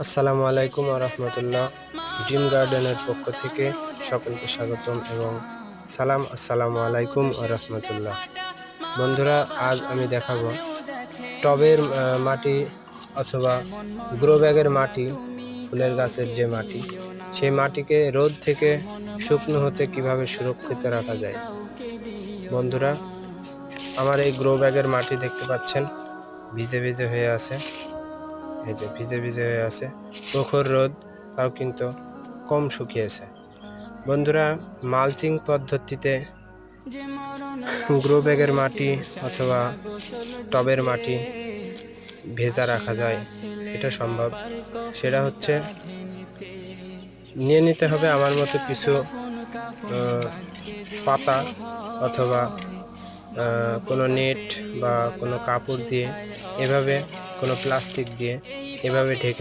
আসসালামু আলাইকুম ওয়া রাহমাতুল্লাহ। ড্রিম গার্ডেনের পক্ষ থেকে সকলকে স্বাগতম এবং সালাম। আসসালামু আলাইকুম ওয়া রাহমাতুল্লাহ। বন্ধুরা, আজ আমি দেখাবো টবের মাটি অথবা গ্রো ব্যাগের মাটি, ফুলের গাছের যে মাটি, সেই মাটিকে রোদ থেকে শুকনো হতে কিভাবে সুরক্ষিত রাখা যায়। বন্ধুরা, আমার এই গ্রো ব্যাগের মাটি দেখতে পাচ্ছেন ভিজে ভিজে হয়ে আছে। এই যে ভিজে ভিজে হয়ে আছে, প্রখর রোদ তাও কিন্তু কম শুকিয়েছে। বন্ধুরা, মালচিং পদ্ধতিতে গ্রো ব্যাগের মাটি অথবা টবের মাটি ভেজা রাখা যায়, এটা সম্ভব। সেটা হচ্ছে নিয়ে নিতে হবে আমার মতো কিছু পাতা অথবা কোনো নেট বা কোনো কাপড় দিয়ে, এভাবে কোনো প্লাস্টিক দিয়ে এভাবে ঢেকে